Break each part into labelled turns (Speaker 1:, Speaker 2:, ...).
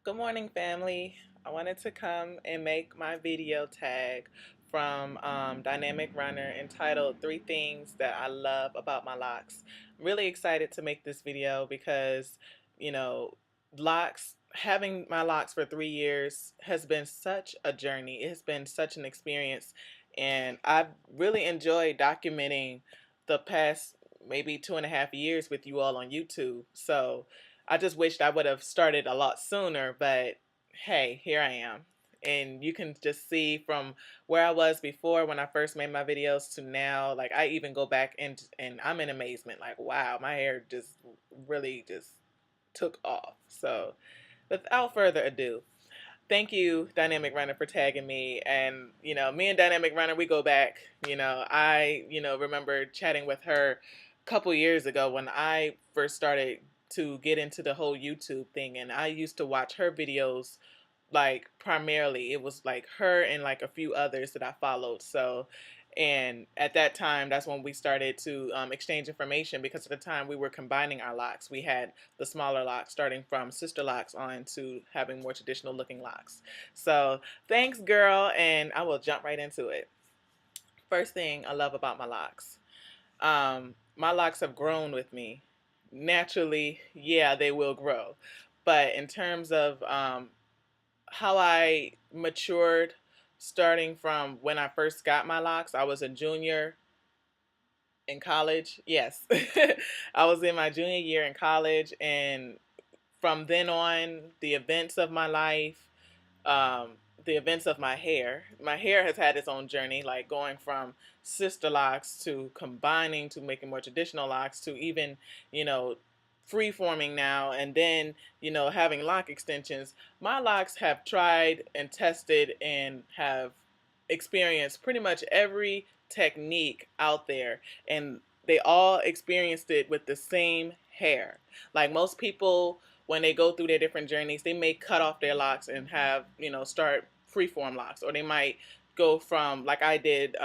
Speaker 1: Good morning, family. I wanted to come and make my video tag from DynamicRunner entitled Three Things That I Love About My Locks. I'm really excited to make this video because, you know, having my locks for 3 years has been such a journey. It has been such an experience, and I've really enjoyed documenting the past maybe 2.5 years with you all on YouTube. So, I just wished I would have started a lot sooner, but hey, here I am. And you can just see from where I was before when I first made my videos to now, like I even go back and I'm in amazement. Like, wow, my hair just really just took off. So without further ado, thank you, Dynamic Runner, for tagging me. And, me and Dynamic Runner, we go back. I remember chatting with her a couple years ago when I first started to get into the whole YouTube thing. And I used to watch her videos, like, primarily. It was like her and like a few others that I followed. So, and at that time, that's when we started to exchange information because at the time we were combining our locks. We had the smaller locks starting from sister locks on to having more traditional looking locks. So thanks, girl, and I will jump right into it. First thing I love about my locks. My locks have grown with me. Naturally, yeah, they will grow. But in terms of how I matured starting from when I first got my locks, I was a junior in college. Yes. I was in my junior year in college, and from then on, the events of my life, um, the events of my hair has had its own journey, like going from sister locks to combining to making more traditional locks to even, you know, free forming now, and then, having lock extensions. My locks have tried and tested and have experienced pretty much every technique out there, and they all experienced it with the same hair. Like most people, when they go through their different journeys, they may cut off their locks and have, start freeform locks, or they might go from, like I did,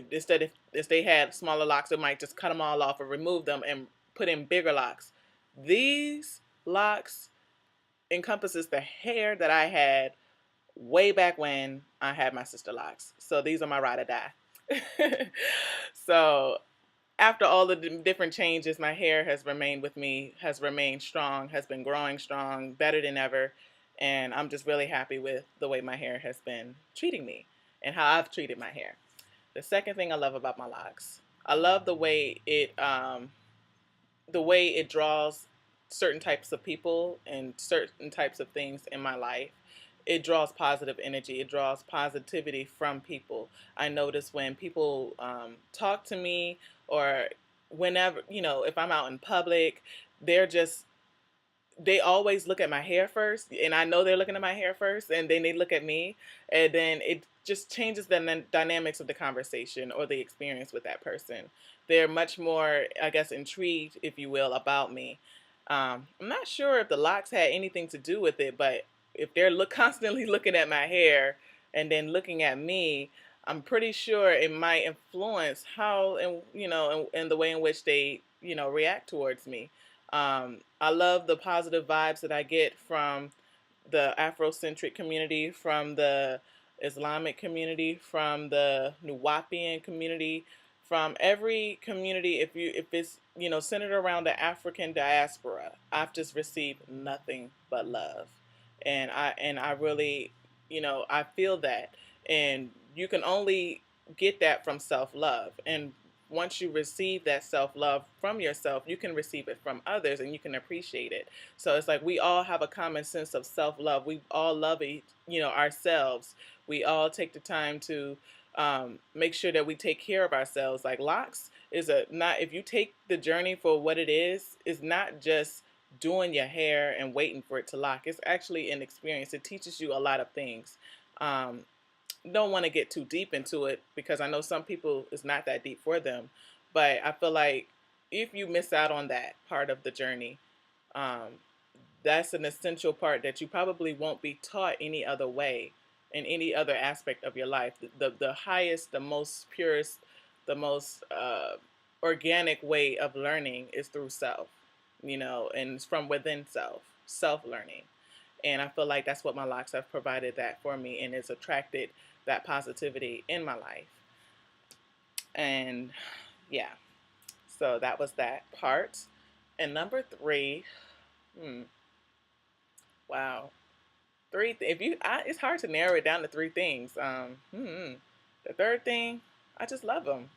Speaker 1: if they had smaller locks, they might just cut them all off or remove them and put in bigger locks. These locks encompasses the hair that I had way back when I had my sister locks. So these are my ride or die. So after all the different changes, my hair has remained with me, has remained strong, has been growing strong, better than ever. And I'm just really happy with the way my hair has been treating me and how I've treated my hair. The second thing I love about my locks, I love the way it draws certain types of people and certain types of things in my life. It draws positive energy. It draws positivity from people. I notice when people talk to me, or whenever, if I'm out in public, they're just, they always look at my hair first, and I know they're looking at my hair first, and then they look at me, and then it just changes the dynamics of the conversation or the experience with that person. They're much more, I guess, intrigued, if you will, about me. I'm not sure if the locks had anything to do with it, but if they're constantly looking at my hair and then looking at me, I'm pretty sure it might influence how, and and the way in which they react towards me. I love the positive vibes that I get from the Afrocentric community, from the Islamic community, from the Nuwapian community, from every community. If it's centered around the African diaspora, I've just received nothing but love, and I really, I feel that, and you can only get that from self love. And once you receive that self love from yourself, you can receive it from others and you can appreciate it. So it's like we all have a common sense of self love. We all love ourselves. We all take the time to make sure that we take care of ourselves. Like locks is a not if you take the journey for what it is not just doing your hair and waiting for it to lock. It's actually an experience. It teaches you a lot of things. Um, don't want to get too deep into it because I know some people it's not that deep for them, but I feel like if you miss out on that part of the journey, um, that's an essential part that you probably won't be taught any other way in any other aspect of your life. The highest, the most purest, the most organic way of learning is through self, and it's from within self learning. And I feel like that's what my locks have provided that for me, and it's attracted that positivity in my life. And yeah, so that was that part. And number three, hmm, wow, if you, it's hard to narrow it down to three things. The third thing, I just love them.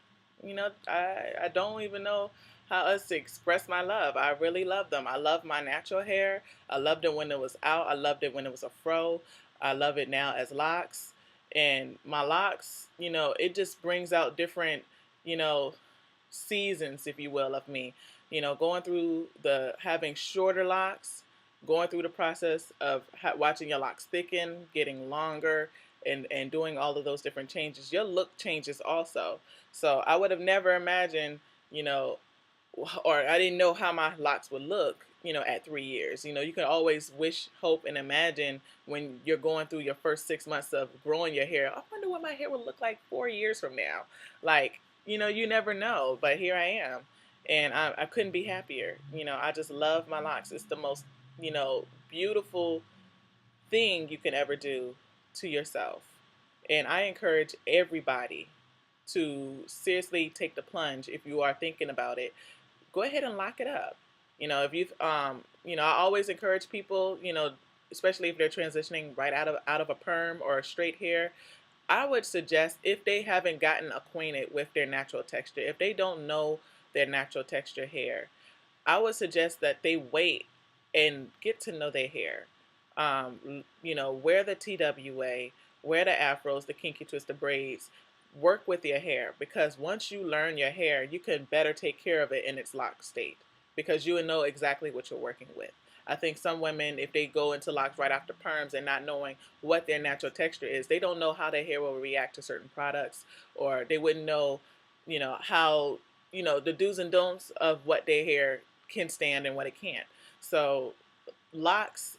Speaker 1: I don't even know how else to express my love. I really love them. I love my natural hair. I loved it when it was out. I loved it when it was a fro. I love it now as locks. And my locks, it just brings out different, you know, seasons, if you will, of me. Going through the having shorter locks, going through the process of watching your locks thicken, getting longer, and doing all of those different changes. Your look changes also. So I would have never imagined, you know, or I didn't know how my locks would look, at 3 years. You can always wish, hope, and imagine when you're going through your first 6 months of growing your hair. I wonder what my hair would look like 4 years from now. Like, you never know, but here I am. And I couldn't be happier. I just love my locks. It's the most, beautiful thing you can ever do to yourself. And I encourage everybody to seriously take the plunge if you are thinking about it. Go ahead and lock it up. If I always encourage people, especially if they're transitioning right out of a perm or a straight hair, I would suggest, if they haven't gotten acquainted with their natural texture, if they don't know their natural texture hair, I would suggest that they wait and get to know their hair. Wear the TWA, wear the afros, the kinky twist, the braids. Work with your hair, because once you learn your hair, you can better take care of it in its lock state, because you will know exactly what you're working with. I think some women, if they go into locks right after perms and not knowing what their natural texture is, they don't know how their hair will react to certain products, or they wouldn't know, how, the do's and don'ts of what their hair can stand and what it can't. So locks,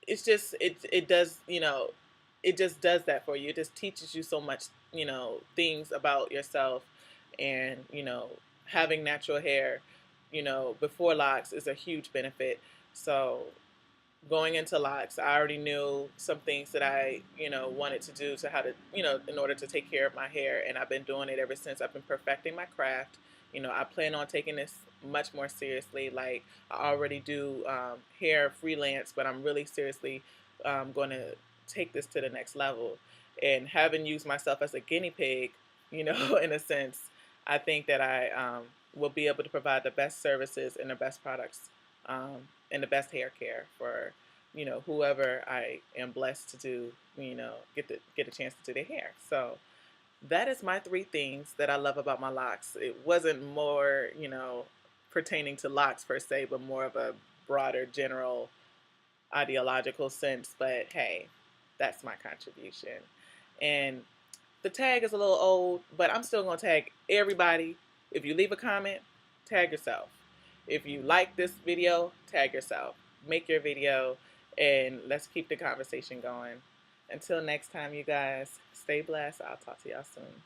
Speaker 1: it's just it does, it just does that for you. It just teaches you so much, things about yourself. And having natural hair, before locks is a huge benefit. So going into locks, I already knew some things that I, wanted to do to how to, in order to take care of my hair. And I've been doing it ever since. I've been perfecting my craft. I plan on taking this much more seriously. Like, I already do hair freelance, but I'm really seriously going to take this to the next level. And having used myself as a guinea pig, in a sense, I think that I will be able to provide the best services and the best products, and the best hair care for, whoever I am blessed to do, get a chance to do their hair. So that is my three things that I love about my locks. It wasn't more, pertaining to locks per se, but more of a broader, general, ideological sense. But hey, that's my contribution. And the tag is a little old, but I'm still going to tag everybody. If you leave a comment, tag yourself. If you like this video, tag yourself. Make your video, and let's keep the conversation going. Until next time, you guys, stay blessed. I'll talk to y'all soon.